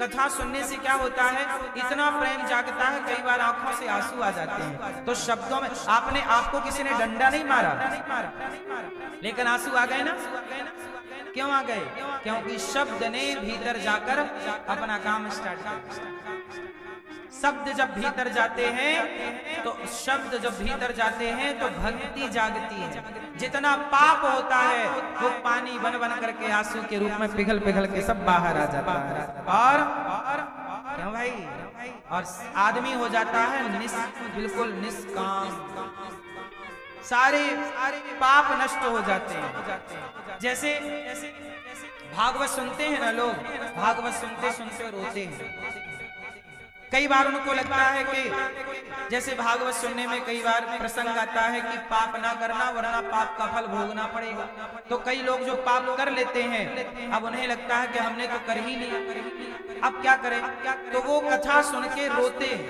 कथा सुनने से क्या होता है, इतना प्रेम जागता है, कई बार आंखों से आंसू आ जाते हैं। तो शब्दों में आपको किसी ने डंडा नहीं मारा, लेकिन आंसू आ गए ना। क्यों आ गए? क्योंकि शब्द ने भीतर जाकर अपना काम स्टार्ट किया। शब्द जब भीतर जाते हैं तो शब्द जब भीतर जाते हैं तो भक्ति जागती है। जितना पाप होता है वो पानी बन बन करके आंसू के रूप में पिघल पिघल के सब बाहर आ जाता है। और क्यों भाई? और आदमी हो जाता है बिल्कुल निष्काम, सारे पाप नष्ट हो जाते हैं। जैसे भागवत सुनते हैं ना लोग, भागवत सुनते सुनते रोते हैं। कई बार उनको लगता है कि जैसे भागवत सुनने में कई बार प्रसंग आता है कि पाप ना करना वरना पाप का फल भोगना पड़ेगा। तो कई लोग जो पाप कर लेते हैं अब उन्हें लगता है कि हमने तो कर ही लिया, अब क्या करें? तो वो कथा सुन के रोते हैं,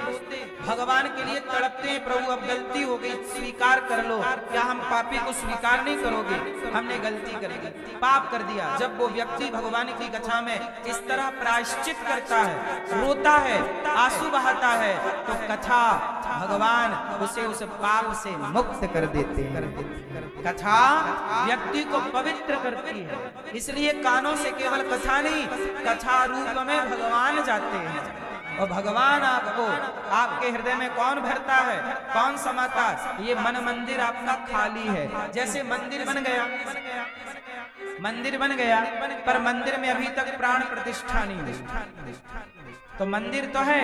भगवान के लिए तड़पते हैं, प्रभु अब गलती हो गई, स्वीकार कर लो। क्या हम पापी को स्वीकार नहीं करोगे? हमने गलती कर दी, पाप कर दिया। जब वो व्यक्ति भगवान की कथा में इस तरह प्रायश्चित करता है, रोता है, आंसू बहाता है, तो कथा भगवान उसे उस पाप से मुक्त कर देते हैं। कथा व्यक्ति को पवित्र करती है। इसलिए कानों से केवल कथा नहीं, कथा रूप में भगवान जाते हैं। और भगवान आपको, आपके हृदय में कौन भरता है, कौन समाता? ये मन मंदिर आपका खाली है। जैसे मंदिर बन गया, मंदिर बन गया, पर मंदिर में अभी तक प्राण प्रतिष्ठा नहीं हुई। तो मंदिर तो है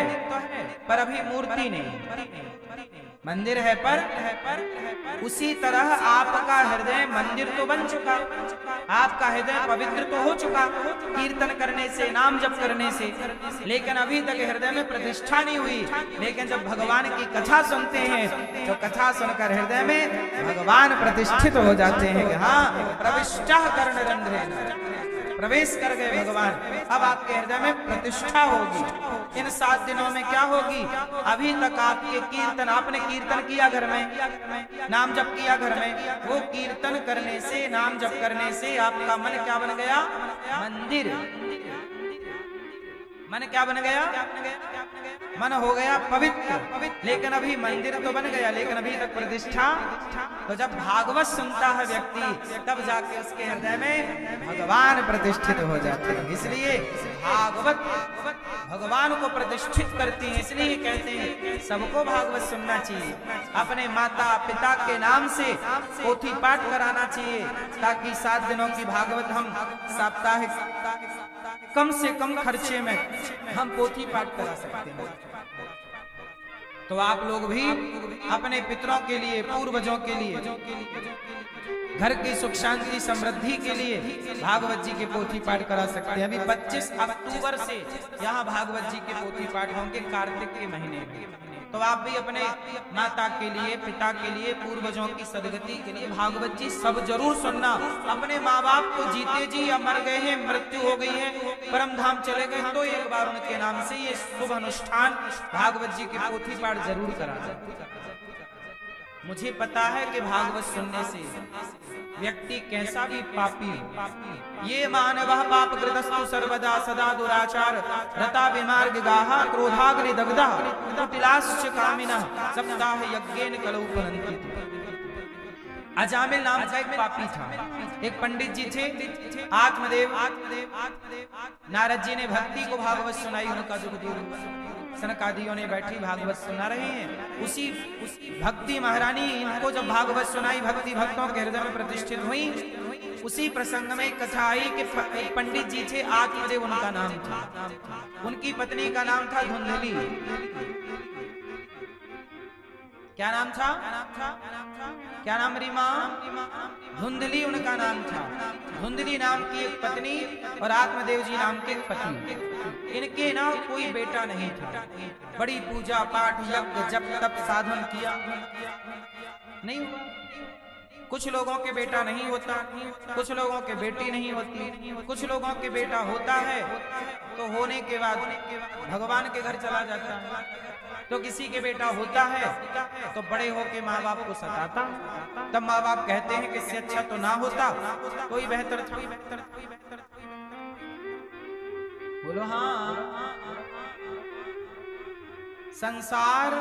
पर अभी मूर्ति नहीं। मंदिर है पर उसी तरह आपका हृदय मंदिर तो बन चुका, आपका हृदय पवित्र तो हो चुका कीर्तन करने से, नाम जप करने से, लेकिन अभी तक हृदय में प्रतिष्ठा नहीं हुई। लेकिन जब भगवान की कथा सुनते हैं तो कथा सुनकर हृदय में भगवान प्रतिष्ठित हो जाते हैं कि हाँ प्रविष्टः कर्ण रंध्रेण, प्रवेश कर गए भगवान। अब आपके हृदय में प्रतिष्ठा होगी। इन 7 दिनों में क्या होगी? अभी तक आपके कीर्तन, आपने कीर्तन किया घर में, नाम जप किया घर में, वो कीर्तन करने से, नाम जप करने से आपका मन क्या बन गया? मंदिर। मन क्या बन गया? मन हो गया पवित्र। लेकिन अभी मंदिर तो बन गया, लेकिन अभी तक प्रतिष्ठा। तो जब भागवत सुनता है व्यक्ति तब जाके उसके हृदय में भगवान प्रतिष्ठित हो जाते हैं। इसलिए भागवत भगवान को प्रतिष्ठित करती है। इसलिए कहते हैं सबको भागवत सुनना चाहिए, अपने माता पिता के नाम से पोथी पाठ कराना चाहिए, ताकि 7 दिनों की भागवत हम साप्ताहिक कम से कम खर्चे में हम पोथी पाठ करा सकते हैं। तो आप लोग भी अपने पितरों के लिए, पूर्वजों के लिए, घर की सुख शांति समृद्धि के लिए भागवत जी के पोथी पाठ करा सकते हैं। अभी 25 अक्टूबर से यहाँ भागवत जी के पोथी पाठ होंगे, कार्तिक के महीने में। तो आप भी अपने माता के लिए, पिता के लिए, पूर्वजों की सदगति के लिए भागवत जी सब जरूर सुनना। अपने माँ बाप को जीते जी या मर गए हैं, मृत्यु हो गई है, परम धाम चले गए, तो एक बार उनके नाम से ये शुभ अनुष्ठान भागवत जी के पोथी पाठ जरूर करा। मुझे पता है कि भागवत सुनने से व्यक्ति कैसा भी पापी, ये मानवः पाप कृतस्तु सर्वदा सदा दुराचार रता विमार्ग गाहा क्रोधाग्नि दग्धा कुटिलाश्च कामिनः सप्ताह यज्ञेन कलौ पुनन्ति। अजामिल नाम का एक पापी था। एक पंडित जी थे, आत्मदेव। नारद जी ने भक्ति को भागवत सुनाई, उनका दुख दूर हुआ। सनकादियों ने बैठी भागवत सुना रहे हैं। उसी भक्ति महारानी इनको जब भागवत सुनाई, भक्ति भक्तों के हृदय में प्रतिष्ठित हुई। उसी प्रसंग में कथा आई कि एक पंडित जी थे, आत्मदेव उनका नाम था, उनकी पत्नी का नाम था धुंधली। क्या नाम था? क्या नाम री मां? धुंधली उनका नाम था। धुंधली नाम की एक पत्नी और आत्मदेव जी नाम के एक पति। इनके ना कोई बेटा नहीं था। बड़ी पूजा पाठ यज्ञ जप तप साधन किया, नहीं हुआ। कुछ लोगों के बेटा नहीं होता, कुछ लोगों के बेटी नहीं होती, कुछ लोगों के बेटा होता है तो होने के बाद भगवान के घर चला जाता है। तो किसी के बेटा होता है तो बड़े होके माँ बाप को सताता, तब माँ बाप कहते हैं कि इससे अच्छा तो ना होता, कोई बेहतर था। बोलो हाँ। संसार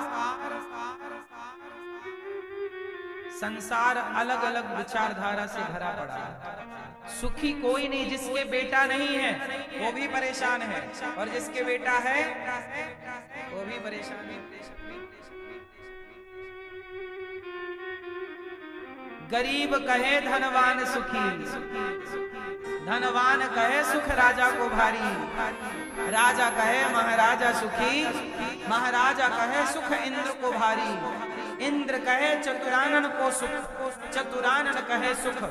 अलग अलग विचारधारा से भरा पड़ा है। सुखी कोई नहीं जिसके बेटा नहीं है वो भी परेशान है, और जिसके बेटा है वो भी परेशान है। गरीब कहे धनवान सुखी, धनवान कहे सुख राजा को भारी, राजा कहे महाराजा सुखी, महाराजा कहे सुख इंद्र को भारी, इंद्र कहे चतुरानन को सुख, चतुरानन कहे सुख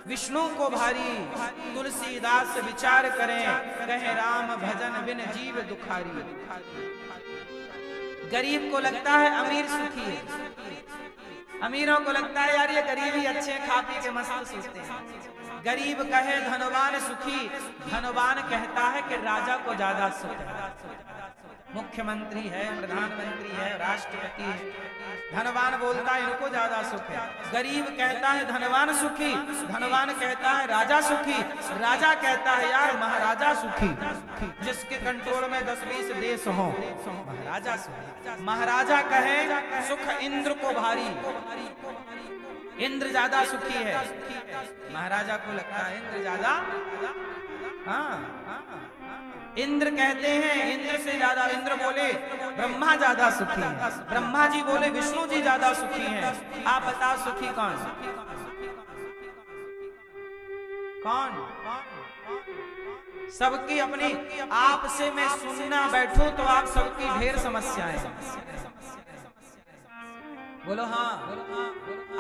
विष्णु को भारी। तुलसीदास विचार करें कहे राम भजन बिन जीव दुखारी। गरीब को लगता है अमीर सुखी है, अमीरों को लगता है यार ये गरीब ही अच्छे खा पी के मस्त सोचते हैं। गरीब कहे धनवान सुखी, धनवान कहता है कि राजा को ज्यादा सुख है। मुख्यमंत्री है, प्रधानमंत्री है, राष्ट्रपति है, धनवान बोलता है इनको ज्यादा सुख है। गरीब कहता है धनवान सुखी, धनवान कहता है राजा सुखी, राजा कहता है यार महाराजा सुखी। जिसके कंट्रोल में 10-20 देश हो महाराजा सुखी। महाराजा कहे सुख इंद्र को भारी, इंद्र ज्यादा सुखी है। महाराजा को लगता है इंद्र ज्यादा, इंद्र कहते हैं इंद्र से ज्यादा, इंद्र बोले ब्रह्मा ज्यादा सुखी है, ब्रह्मा जी बोले विष्णु जी ज्यादा सुखी हैं। आप बताओ सुखी कौन? कौन? सबकी अपनी, आपसे मैं सुनना बैठूं तो आप सबकी ढेर समस्याएं। बोलो हाँ,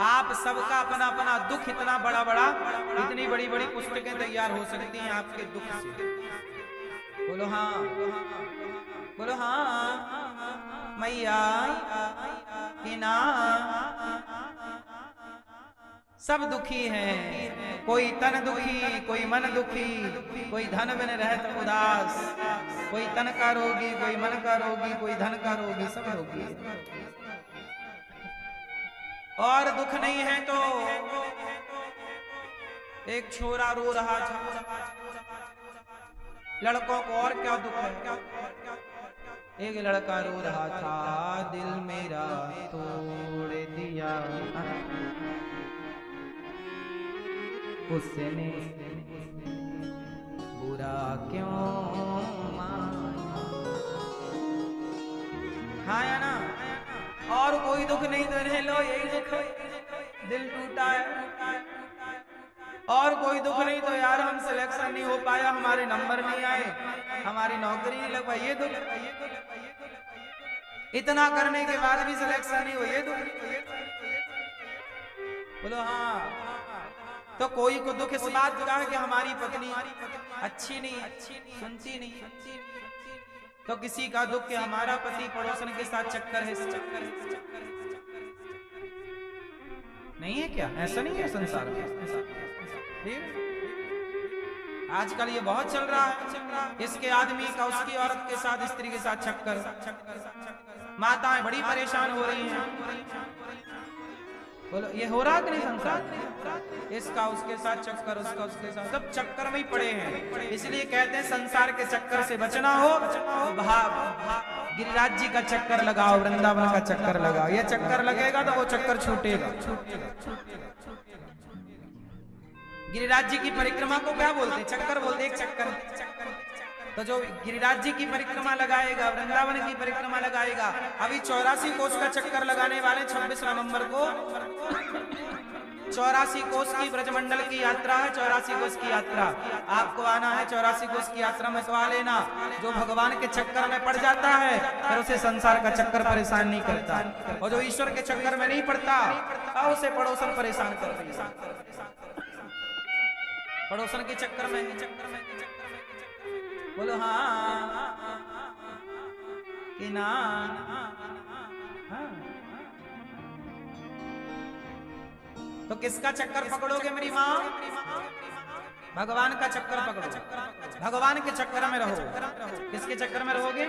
आप सबका अपना अपना दुख इतना बड़ा बड़ा, इतनी बड़ी बड़ी पुस्तकें तैयार हो सकती हैं आपके दुख से। बोलो हाँ, बोलो हाँ मैया कि ना। सब दुखी हैं, कोई तन दुखी, कोई मन दुखी, कोई धन बिन रहत उदास, कोई तन का रोगी, कोई मन का रोगी, कोई धन का रोगी, सब रोगी है। और दुख नहीं है तो एक छोरा रो रहा था, लड़कों को और क्या दुख है। एक लड़का रो रहा था, दिल मेरा तोड़ दिया उसने, बुरा क्यों माना। हाँ या ना? और कोई दुख नहीं तो इन्हें लो यही दुख है, दिल टूटा है। और कोई दुख नहीं तो यार हम सिलेक्शन नहीं हो पाया, हमारे नंबर नहीं आए, हमारी नौकरी नहीं लग पाई, ये दुख। इतना करने के बाद भी सिलेक्शन नहीं हो, ये दुख। बोलो हाँ। तो कोई को दुख इस बात का है कि हमारी पत्नी अच्छी नहीं, सुनती नहीं। तो किसी का दुख कि हमारा पति पड़ोसन के साथ चक्कर है, नहीं है क्या? ऐसा नहीं है संसार में। आजकल ये बहुत चल रहा है, इसके आदमी का उसकी औरत के साथ, स्त्री के साथ चक्कर। माताएं बड़ी परेशान हो रही हैं। बोलो ये हो रहा कि नहीं संसार? इसका उसके साथ चक्कर, उसका उसके साथ, सब चक्कर में ही पड़े हैं। इसलिए कहते हैं संसार के चक्कर से बचना हो तो गिरिराज जी का चक्कर लगाओ, वृंदावन का चक्कर लगाओ। ये चक्कर लगेगा तो वो चक्कर छूटेगा। गिरिराज जी की परिक्रमा को क्या बोलते हैं? चक्कर बोलते हैं, एक चक्कर। तो जो गिरिराज जी की परिक्रमा लगाएगा, वृंदावन की परिक्रमा लगाएगा, अभी 84 कोस का चक्कर लगाने वाले 26 नवंबर को 84 कोस की ब्रजमंडल की यात्रा है। 84 कोस की यात्रा आपको आना है। 84 कोस की यात्रा में सवाल लेना, जो भगवान के चक्कर में पड़ जाता है फिर उसे संसार का चक्कर परेशान नहीं करता, और जो ईश्वर के चक्कर में नहीं पड़ता उसे पड़ोसन परेशान करता है। पड़ोसन के चक्कर में बोलो हाँ कि ना। तो किसका चक्कर पकड़ोगे मेरी माँ? भगवान का चक्कर पकड़ो, भगवान के चक्कर में रहो। किसके चक्कर में रहोगे?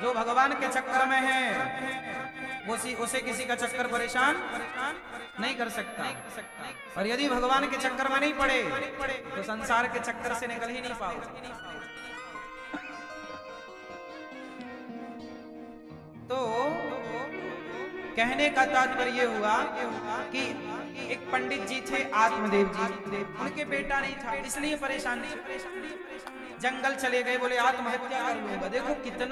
जो भगवान के चक्कर में है उसे किसी का चक्कर परेशान नहीं कर सकता। और यदि भगवान के चक्कर में नहीं पड़े तो संसार के चक्कर से निकल ही नहीं पाओगे। कहने का तात्पर्य हुआ कि एक पंडित जी थे आत्मदेव जी, उनके बेटा नहीं था, इसलिए परेशान थे। जंगल चले गए, बोले आत्महत्या कर लूंगा। देखो कितना